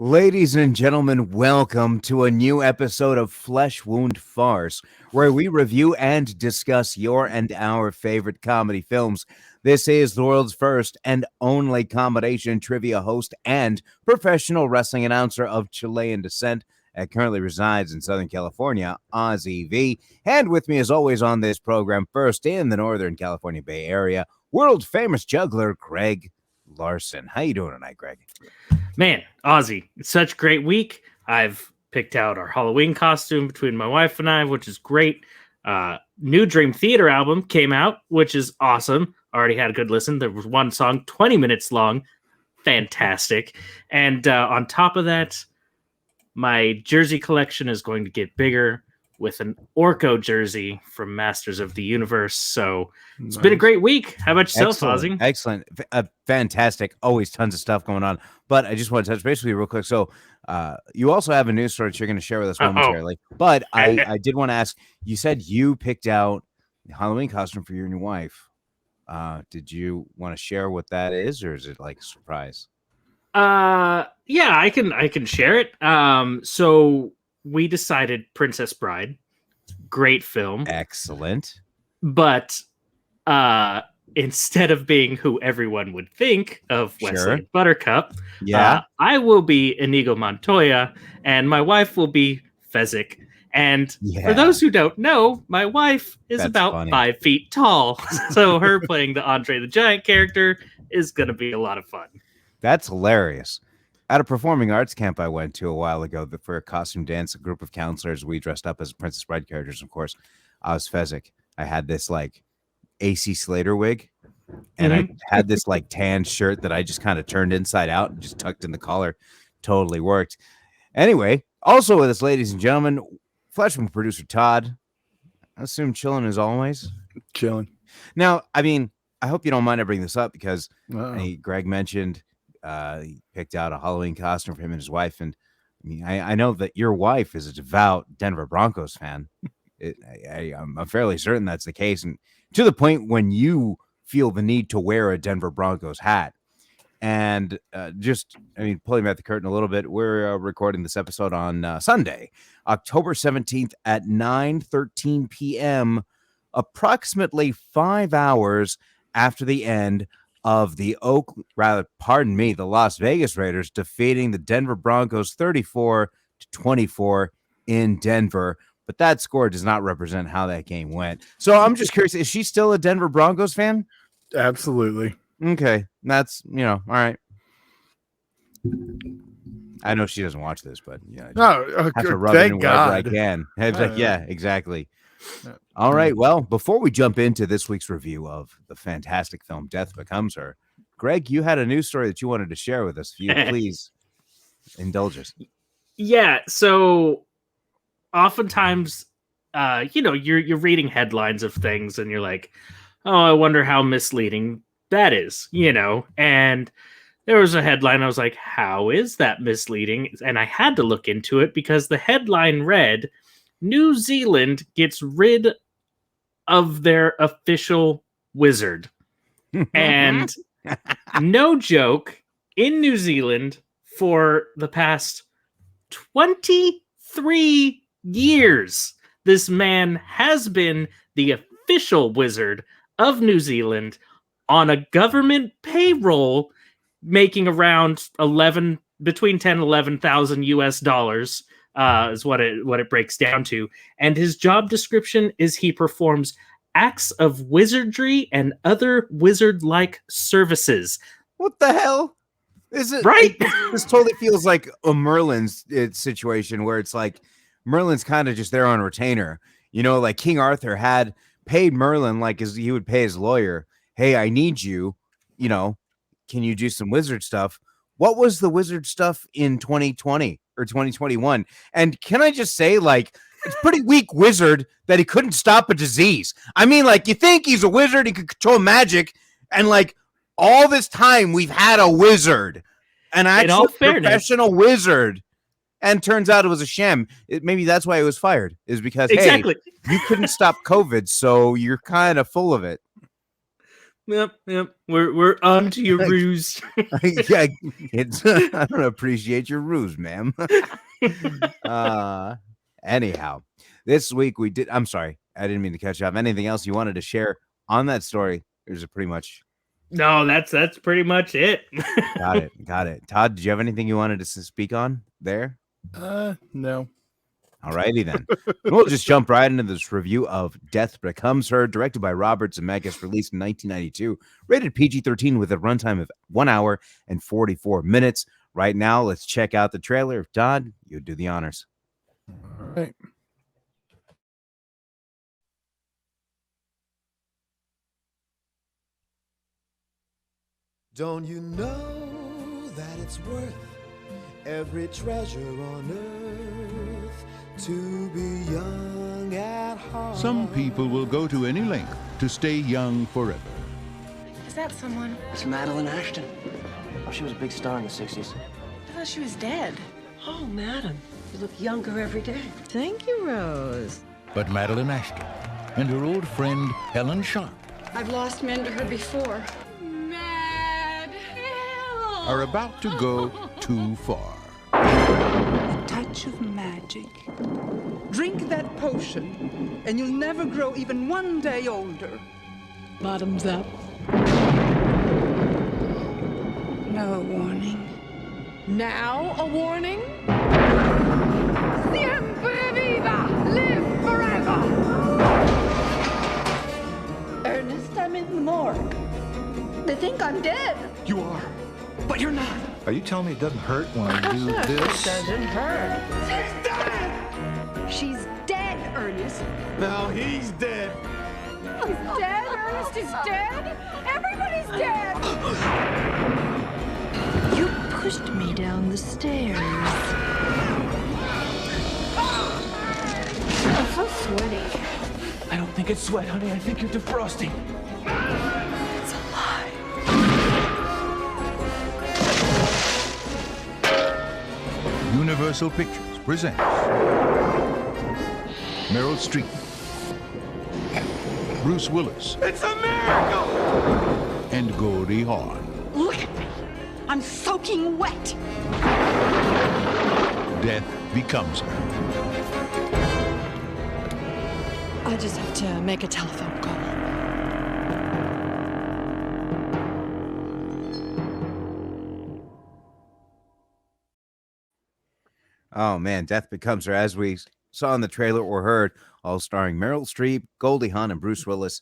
Ladies and gentlemen, welcome to a new episode of Flesh Wound Farce, where we review and discuss your and our favorite comedy films. This is the world's first and only combination trivia host and professional wrestling announcer of Chilean descent that currently resides in Southern California, Ozzy V. And with me, as always, on this program, first in the Northern California Bay Area, world-famous juggler Greg Larson. How you doing tonight, Greg? Man, Ozzy, it's such a great week. I've picked out our Halloween costume between my wife and I, which is great. New Dream Theater album came out, which is awesome. Already had a good listen. There was one song, 20 minutes long. Fantastic. And on top of that, my jersey collection is going to get bigger with an Orko jersey from Masters of the Universe. So it's been a great week. How about yourself, Ozzy? Excellent. Fantastic. Always tons of stuff going on. But I just want to touch base with you real quick. So you also have a news story that you're going to share with us momentarily. But I did want to ask, you said you picked out the Halloween costume for your new wife. Did you want to share what that is, or is it like a surprise? Yeah, I can share it. So we decided Princess Bride. Great film. Excellent. But instead of being who everyone would think of Wesley Buttercup, I will be Inigo Montoya, and my wife will be Fezzik. And for those who don't know, my wife is about 5 feet tall. So her playing the Andre the Giant character is going to be a lot of fun. That's hilarious. At a performing arts camp I went to a while ago for a costume dance, a group of counselors, we dressed up as Princess Bride characters. Of course, I was Fezzik. I had this like AC Slater wig, and I had this like tan shirt that I just kind of turned inside out and just tucked in the collar. Totally worked. Anyway, also with us, ladies and gentlemen, Fleshman producer Todd. I assume chilling as always. Chilling. Now, I mean, I hope you don't mind I bring this up because Greg mentioned he picked out a Halloween costume for him and his wife, and I mean, I know that your wife is a devout Denver Broncos fan. I'm fairly certain that's the case, and to the point when you feel the need to wear a Denver Broncos hat. And pulling back the curtain a little bit, we're recording this episode on Sunday, October 17th at 9:13 p.m., approximately 5 hours after the end of the Las Vegas Raiders defeating the Denver Broncos 34-24 in Denver. But that score does not represent how that game went. So I'm just curious, is she still a Denver Broncos fan? Absolutely. Okay. That's, all right. I know she doesn't watch this, but I have to rub it in wherever I can. Yeah, exactly. All right. Well, before we jump into this week's review of the fantastic film Death Becomes Her, Greg, you had a news story that you wanted to share with us. If you please indulge us. Yeah. So oftentimes, you're reading headlines of things and you're like, oh, I wonder how misleading that is, and there was a headline. I was like, how is that misleading? And I had to look into it because the headline read, New Zealand gets rid of their official wizard. And no joke, in New Zealand for the past 23 years, this man has been the official wizard of New Zealand on a government payroll, making around between 10 and 11,000 US dollars. Is what it breaks down to. And his job description is he performs acts of wizardry and other wizard-like services. What the hell? Is it right? This totally feels like a Merlin's situation where it's like Merlin's kind of just there on retainer. Like King Arthur had paid Merlin like as he would pay his lawyer. Hey, I need you. Can you do some wizard stuff? What was the wizard stuff in 2020 or 2021? And can I just say, like, it's pretty weak wizard that he couldn't stop a disease. I mean, like, you think he's a wizard, he could control magic, and like all this time we've had a wizard, an actual professional wizard, and turns out it was a sham. Maybe that's why he was fired, is because hey, you couldn't stop COVID, so you're kind of full of it. Yep. We're onto your ruse. Yeah, I don't appreciate your ruse, ma'am. Anyhow, this week we did. I'm sorry, I didn't mean to catch up. Anything else you wanted to share on that story? Or is it pretty much? No, that's pretty much it. Got it. Todd, did you have anything you wanted to speak on there? No. All righty then. We'll just jump right into this review of Death Becomes Her, directed by Robert Zemeckis, released in 1992, rated PG-13 with a runtime of 1 hour and 44 minutes. Right now, let's check out the trailer. Todd, you do the honors. All right. Don't you know that it's worth every treasure on earth to be young at heart? Some people will go to any length to stay young forever. Is that someone? It's Madeline Ashton. Oh, she was a big star in the 60s. I thought she was dead. Oh, madam, you look younger every day. Thank you, Rose. But Madeline Ashton and her old friend Helen Sharp I've lost men to her before. Mad Hill! are about to go too far. A touch of magic. Drink that potion, and you'll never grow even 1 day older. Bottoms up. No warning. Now a warning? Siempre viva! Live forever! Ernest, I'm in the morgue. They think I'm dead. You are, but you're not. Are you telling me it doesn't hurt when I do It this? doesn't hurt. She's dead! She's dead, Ernest. Now he's dead. He's dead! Ernest is dead! Everybody's dead! You pushed me down the stairs. I'm so sweaty. I don't think it's sweat, honey. I think you're defrosting. It's a lie. Universal Pictures presents Meryl Streep, Bruce Willis, It's a miracle! and Goldie Hawn. Look at me. I'm soaking wet. Death Becomes Her. I just have to make a telephone call. Oh man, Death Becomes Her, as we saw in the trailer or heard, all starring Meryl Streep, Goldie Hawn, and Bruce Willis.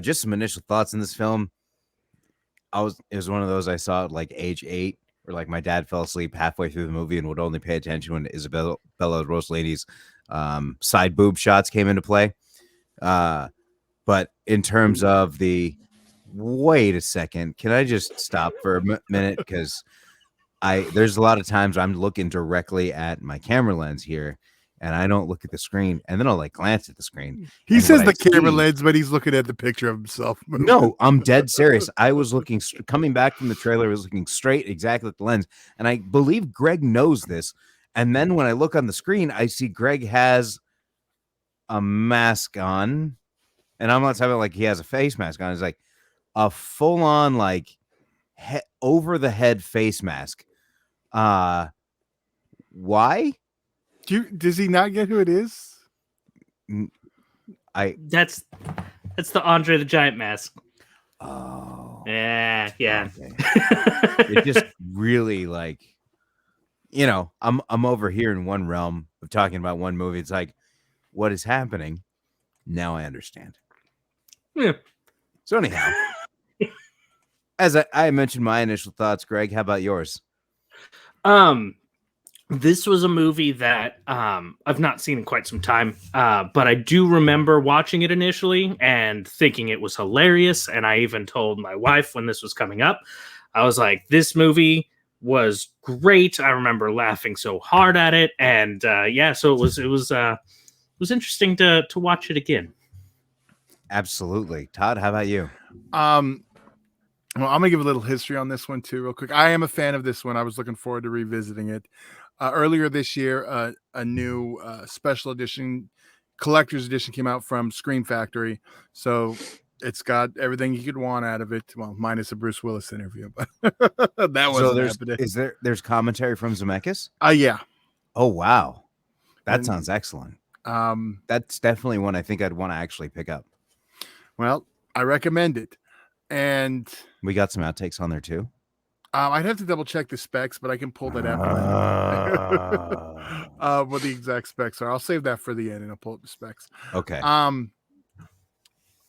Just some initial thoughts in this film. It was one of those I saw at like age 8, where like my dad fell asleep halfway through the movie and would only pay attention when Isabella Rossellini's side boob shots came into play. But in terms of wait a second, can I just stop for a minute? Because there's a lot of times I'm looking directly at my camera lens here, and I don't look at the screen, and then I'll like glance at the screen. He and says what the I camera see- lens, but he's looking at the picture of himself. No, I'm dead serious. I was looking coming back from the trailer, I was looking straight exactly at the lens, and I believe Greg knows this. And then when I look on the screen, I see Greg has a mask on, and I'm not talking like he has a face mask on. It's like a full on like over the head face mask. Why? Does he not get who it is? That's the Andre the Giant mask. Oh, Yeah. okay. It just really like, I'm over here in one realm of talking about one movie. It's like, what is happening? Now I understand. Yeah. So anyhow, as I mentioned my initial thoughts, Greg, how about yours? This was a movie that I've not seen in quite some time, but I do remember watching it initially and thinking it was hilarious. And I even told my wife when this was coming up, I was like, this movie was great. I remember laughing so hard at it. And so it was interesting to watch it again. Absolutely. Todd, how about you? Well, I'm gonna give a little history on this one too, real quick. I am a fan of this one. I was looking forward to revisiting it. Earlier this year, a new special edition, collector's edition came out from Scream Factory. So It's got everything you could want out of it. Well, minus a Bruce Willis interview, but that So wasn't happening. there's commentary from Zemeckis? Yeah. Oh wow, that And, sounds excellent. That's definitely one I think I'd want to actually pick up. Well, I recommend it, and we got some outtakes on there too. I'd have to double check the specs, but I can pull that out. What the exact specs are. I'll save that for the end, and I'll pull up the specs. Okay.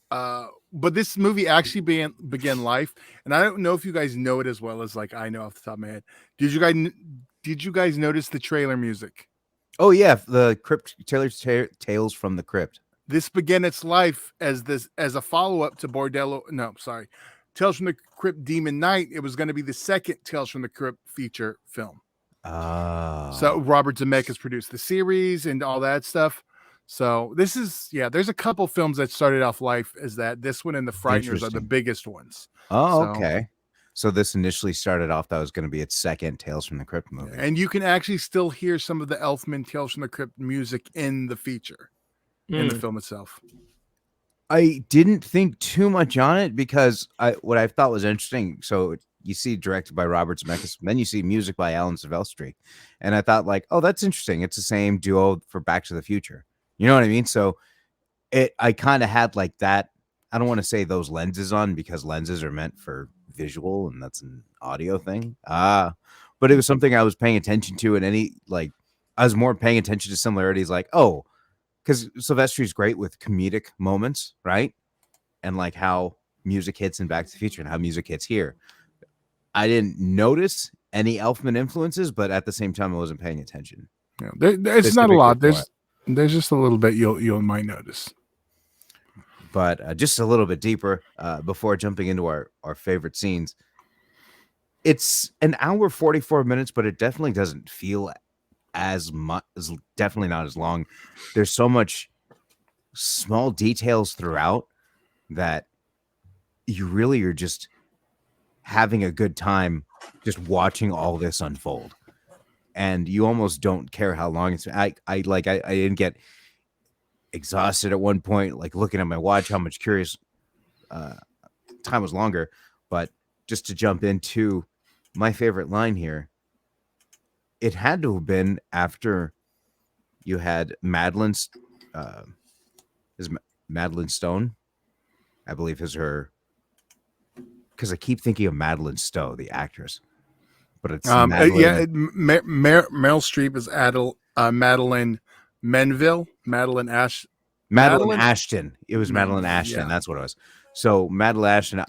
But this movie actually began life, and I don't know if you guys know it as well as like I know off the top of my head. Did you guys notice the trailer music? Oh yeah, the Crypt Tales from the Crypt. This began its life as a follow-up to Tales from the Crypt Demon Knight. It was going to be the second Tales from the Crypt feature film. So Robert Zemeckis produced the series and all that stuff. So this is, there's a couple films that started off life as that. This one and The Frighteners are the biggest ones. Okay. So this initially started off that was going to be its second Tales from the Crypt movie. And you can actually still hear some of the Elfman Tales from the Crypt music in the feature, in the film itself. I didn't think too much on it because what I thought was interesting. So you see directed by Robert Zemeckis, then you see music by Alan Silvestri. And I thought like, oh, that's interesting. It's the same duo for Back to the Future. You know what I mean? So I kind of had like that. I don't want to say those lenses on because lenses are meant for visual and that's an audio thing. But it was something I was paying attention to, and I was more paying attention to similarities like, oh, because Silvestri's great with comedic moments, right? And like how music hits in Back to the Future and how music hits here. I didn't notice any Elfman influences, but at the same time, I wasn't paying attention. Yeah, it's not a lot. There's just a little bit you might notice. But just a little bit deeper before jumping into our favorite scenes. It's an hour 44 minutes, but it definitely doesn't feel as much, definitely not as long. There's so much small details throughout that you really are just having a good time just watching all this unfold. And you almost don't care how long it's. I didn't get exhausted at one point, like looking at my watch, how much curious time was longer. But just to jump into my favorite line here, it had to have been after you had Madeline Stone, I believe is her, because I keep thinking of Madeline Stowe, the actress. But it's Meryl Streep is Madeline Menville, Madeline Ashton. It was Madeline Ashton. Yeah. That's what it was. So Madeline Ashton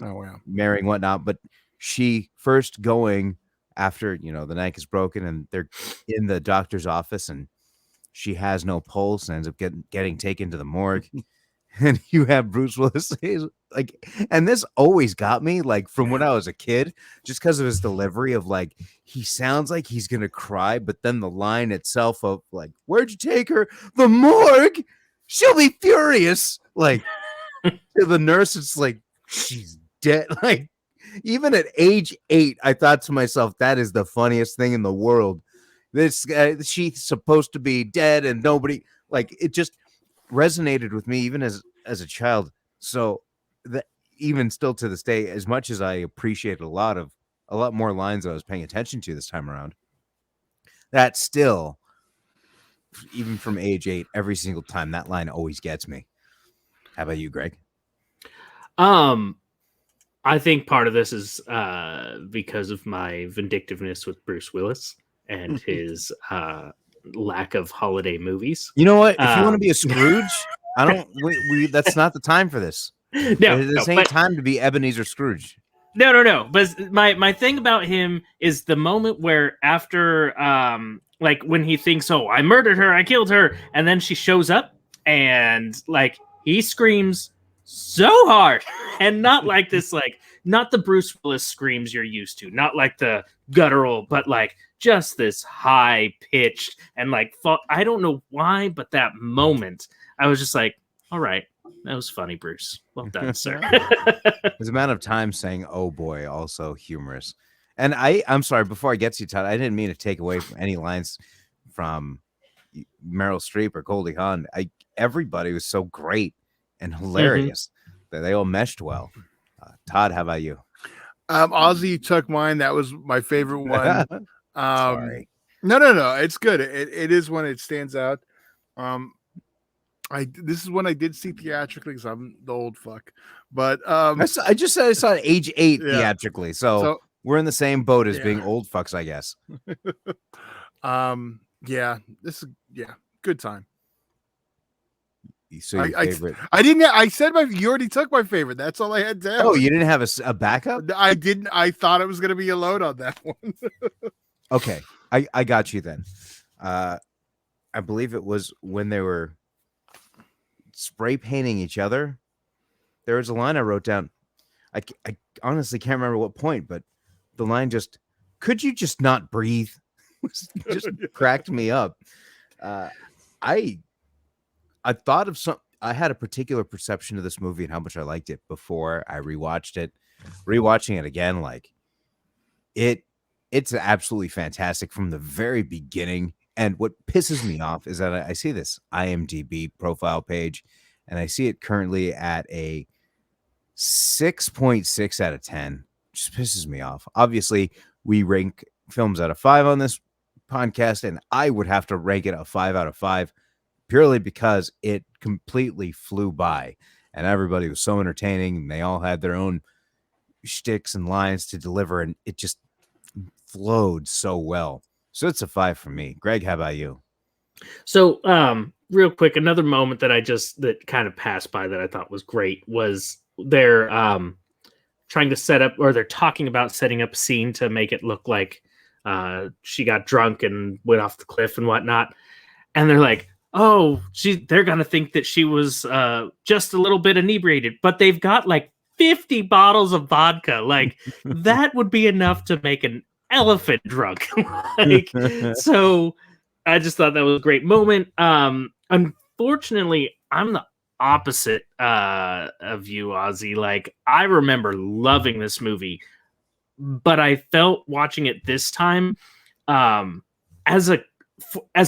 marrying whatnot, but she first going after, the neck is broken and they're in the doctor's office and she has no pulse and ends up getting taken to the morgue. And you have Bruce Willis like, and this always got me like from when I was a kid, just because of his delivery of like, he sounds like he's going to cry, but then the line itself of like, where'd you take her? The morgue. She'll be furious. Like to the nurse, it's like, she's dead. Like even at age 8, I thought to myself, that is the funniest thing in the world. This she's supposed to be dead and nobody, like, it just resonated with me even as a child. So that even still to this day, as much as I appreciate a lot more lines I was paying attention to this time around, that still, even from age 8, every single time that line always gets me. How about you, Greg? I think part of this is because of my vindictiveness with Bruce Willis and his lack of holiday movies. You know what? If you want to be a Scrooge, I don't. That's not the time for this. This ain't time to be Ebenezer Scrooge. No. But my thing about him is the moment where after, like when he thinks, "Oh, I murdered her, I killed her," and then she shows up and like he screams so hard, and not like this, like not the Bruce Willis screams you're used to, not like the guttural, but like just this high pitched and like I don't know why, but that moment I was just like, all right, that was funny, Bruce. Well done, sir. There's amount of time saying "oh boy" also humorous. And I'm sorry, before I get to you, Todd, I didn't mean to take away from any lines from Meryl Streep or Goldie Hawn. Everybody was so great and hilarious. They all meshed well. Todd, how about you? Ozzy took mine. That was my favorite one. Sorry. No. It's good. It is when it stands out. This is when I did see theatrically because I'm the old fuck. But I just said I saw it age 8 theatrically, so we're in the same boat as being old fucks, I guess. This is good time. So your favorite? I didn't. I said you already took my favorite. That's all I had to have. Oh, you didn't have a backup? I didn't. I thought it was going to be a load on that one. Okay, I got you then. I believe it was when they were spray painting each other. There was a line I wrote down. I honestly can't remember what point, but the line just, could you just not breathe? just cracked me up. I thought of I had a particular perception of this movie and how much I liked it before I rewatched it. Rewatching it again, like it's absolutely fantastic from the very beginning. And what pisses me off is that I see this IMDb profile page and I see it currently at a 6.6 out of 10. Just pisses me off. Obviously, we rank films out of 5 on this podcast, and I would have to rank it a 5 out of 5 purely because it completely flew by and everybody was so entertaining and they all had their own shticks and lines to deliver, and it just flowed so well. So it's a 5 for me. Greg, how about you? So real quick, another moment that kind of passed by that I thought was great was they're trying to set up, or they're talking about setting up a scene to make it look like she got drunk and went off the cliff and whatnot. And they're like, oh, they're going to think that she was just a little bit inebriated, but they've got like 50 bottles of vodka. Like that would be enough to make an elephant drunk. So I just thought that was a great moment. Unfortunately, I'm the opposite of you, Ozzy. Like I remember loving this movie, but I felt watching it this time as a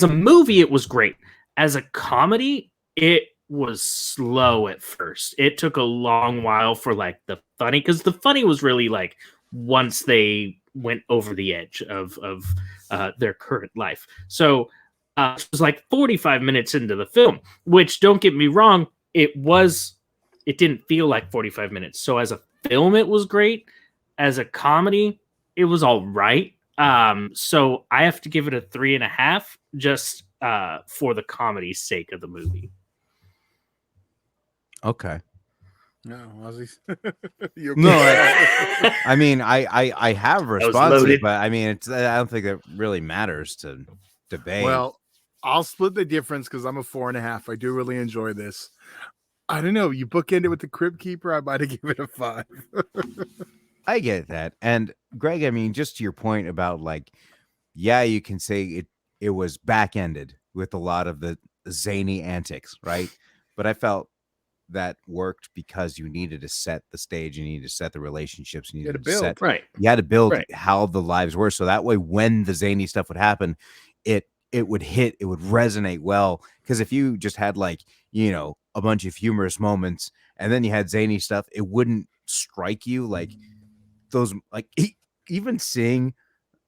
movie, it was great. As a comedy, it was slow at first. It took a long while for like the funny, because the funny was really like once they went over the edge of their current life. So it was like 45 minutes into the film, which, don't get me wrong, it didn't feel like 45 minutes. So as a film, it was great. As a comedy, it was all right. So I have to give it a 3.5 just for the comedy's sake of the movie. Okay. No, Ozzy. No, I mean, I have responses, but I mean, I don't think it really matters to debate. Well, I'll split the difference because I'm a 4.5. I do really enjoy this. I don't know. You bookend it with the Crypt Keeper. I might have given it a 5. I get that. And Greg, I mean, just to your point about like, yeah, you can say it was back-ended with a lot of the zany antics, right? But I felt that worked because you needed to set the stage, you needed to set the relationships, you needed to build, right? You had to build how the lives were, so that way when the zany stuff would happen, it would hit, it would resonate well. Because if you just had like, you know, a bunch of humorous moments and then you had zany stuff, it wouldn't strike you like those. Like even seeing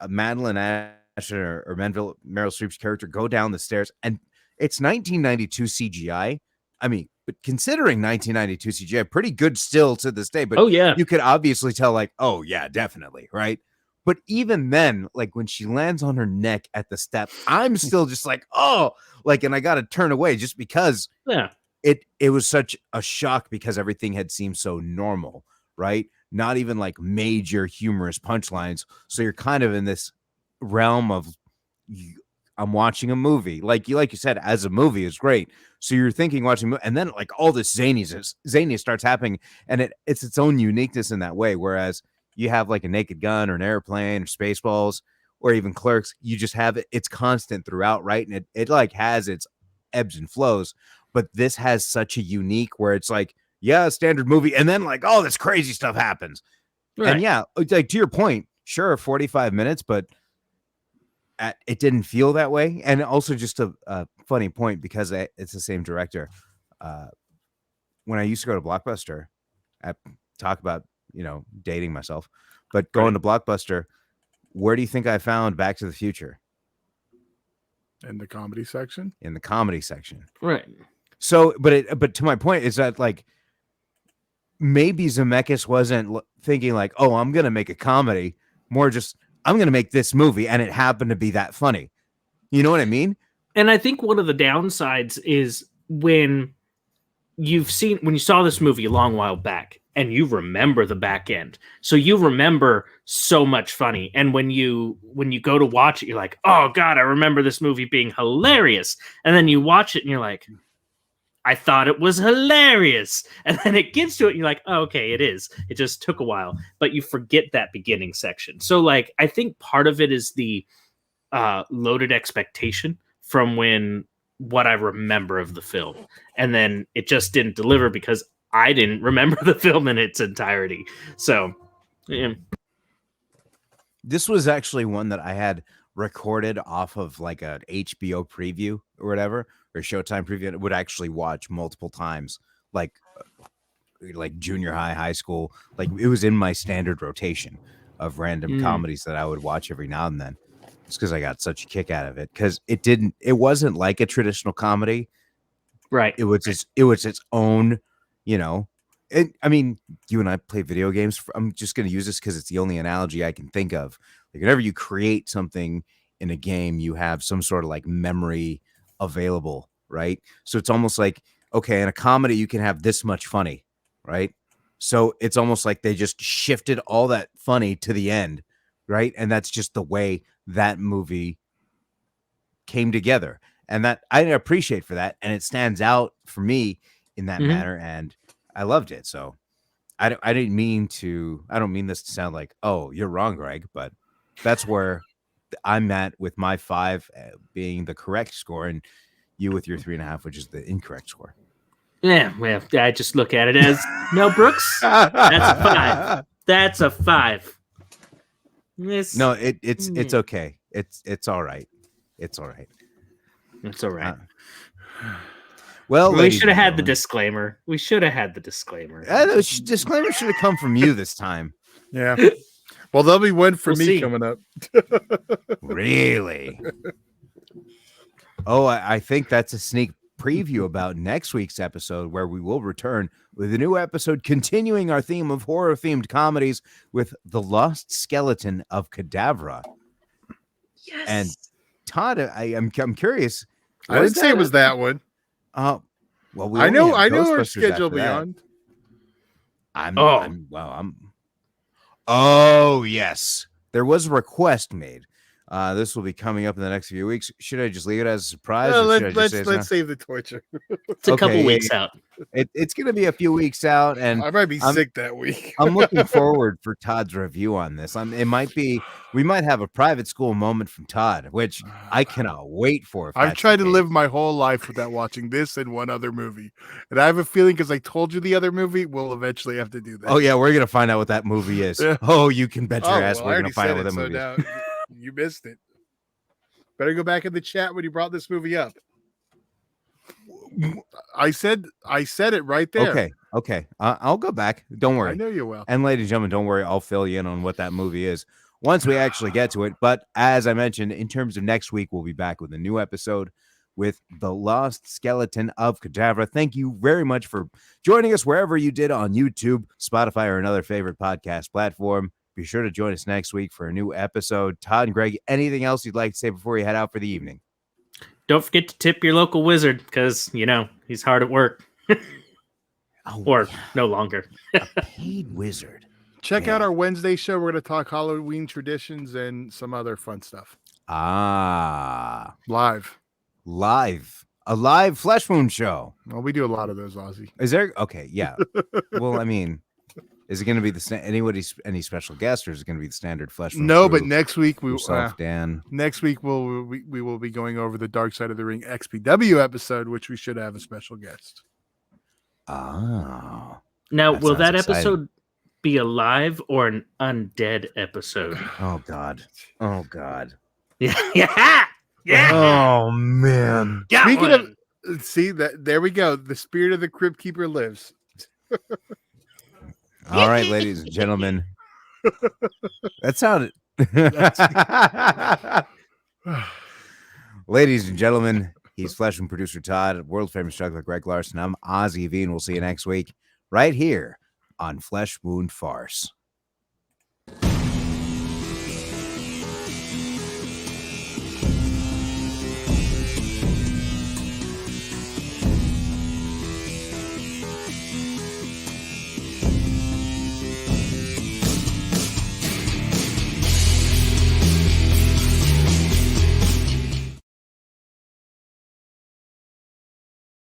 Madeline Ashton or Meryl Streep's character go down the stairs, and it's 1992 CGI. I mean, but considering 1992 CGI, pretty good still to this day. But oh yeah, you could obviously tell like, oh yeah, definitely, right? But even then, like when she lands on her neck at the step, I'm still just like, oh, like, and I got to turn away just because it was such a shock because everything had seemed so normal, right? Not even like major humorous punchlines. So you're kind of in this realm of I'm watching a movie, like you said, as a movie is great. So you're thinking watching, and then like all this zaniness starts happening, and it's its own uniqueness in that way. Whereas you have like a Naked Gun or an Airplane or Spaceballs or even Clerks, you just have it's constant throughout, right? And it like has its ebbs and flows, but this has such a unique where it's like, yeah, a standard movie, and then like all this crazy stuff happens, and yeah, like to your point, sure, 45 minutes, but it didn't feel that way. And also just a funny point because it's the same director. When I used to go to Blockbuster, talk about, dating myself, but going to Blockbuster, where do you think I found Back to the Future? In the comedy section? In the comedy section. Right. So, but to my point is that, like, maybe Zemeckis wasn't thinking like, oh, I'm going to make a comedy, more just, I'm going to make this movie. And it happened to be that funny. You know what I mean? And I think one of the downsides is when you saw this movie a long while back and you remember the back end. So you remember so much funny. And when you go to watch it, you're like, oh God, I remember this movie being hilarious. And then you watch it and you're like, I thought it was hilarious. And then it gets to it and you're like, oh, okay, it is. It just took a while. But you forget that beginning section. So like, I think part of it is the loaded expectation from what I remember of the film. And then it just didn't deliver because I didn't remember the film in its entirety. So, yeah. This was actually one that I had recorded off of like a HBO preview or whatever, or Showtime preview. And would actually watch multiple times, like junior high school. Like it was in my standard rotation of random comedies that I would watch every now and then. It's because I got such a kick out of it, because it wasn't like a traditional comedy. Right. It was its own, I mean, you and I play video games. I'm just going to use this because it's the only analogy I can think of. Like whenever you create something in a game, you have some sort of like memory available, right? So it's almost like, okay, in a comedy, you can have this much funny, right? So it's almost like they just shifted all that funny to the end, right? And that's just the way that movie came together. And that I appreciate for that. And it stands out for me in that manner. And I loved it. So I don't mean this to sound like, oh, you're wrong, Greg, but that's where I'm at with my 5 being the correct score and you with your 3.5, which is the incorrect score. Yeah, well, I just look at it as Mel Brooks. That's a 5. That's a 5. No, it's okay. It's all right. It's all right. It's all right. Well, we should have had the disclaimer. We should have had the disclaimer. The disclaimer should have come from you this time. Yeah. Well, there'll be one for me coming up. Really? Oh, I think that's a sneak preview about next week's episode, where we will return with a new episode continuing our theme of horror-themed comedies with The Lost Skeleton of Cadavra. Yes. And Todd, I'm curious. I didn't say it was that one. Well, I know our schedule beyond. Oh, yes. There was a request made. This will be coming up in the next few weeks. Should I just leave it as a surprise? Let's save the torture. It's a couple weeks out. It's going to be a few weeks out, and I might be sick that week. I'm looking forward for Todd's review on this. We might have a private school moment from Todd, which I cannot wait for. I've tried to live my whole life without watching this and one other movie, and I have a feeling, because I told you the other movie, we'll eventually have to do that. Oh yeah, we're gonna find out what that movie is. Yeah. Oh, you can bet your ass we're gonna find out what that movie is. You missed it. Better go back in the chat when you brought this movie up. I said it right there. Okay. I'll go back. Don't worry. I know you will. And ladies and gentlemen, don't worry. I'll fill you in on what that movie is once we actually get to it. But as I mentioned, in terms of next week, we'll be back with a new episode with The Lost Skeleton of Cadavra. Thank you very much for joining us wherever you did on YouTube, Spotify, or another favorite podcast platform. Be sure to join us next week for a new episode. Todd and Greg, anything else you'd like to say before you head out for the evening? Don't forget to tip your local wizard, because, he's hard at work. No longer. A paid wizard. Check out our Wednesday show. We're going to talk Halloween traditions and some other fun stuff. Live. A live Flesh Wound show. Well, we do a lot of those, Ozzy. Is there? Okay, yeah. Well, I mean, is it going to be any special guest, or is it going to be the standard Flesh Wound? No, but next week Dan. Next week we will be going over the Dark Side of the Ring XPW episode, which we should have a special guest. Oh. Now, will that episode be a live or an undead episode? Oh God. Yeah. Oh man. Speaking of, see that, there we go. The spirit of the Crypt Keeper lives. All right, ladies and gentlemen. That sounded. Ladies and gentlemen, he's Flesh Wound producer Todd, world famous juggler Greg Larson. I'm Ozzy V, and we'll see you next week right here on Flesh Wound Farce.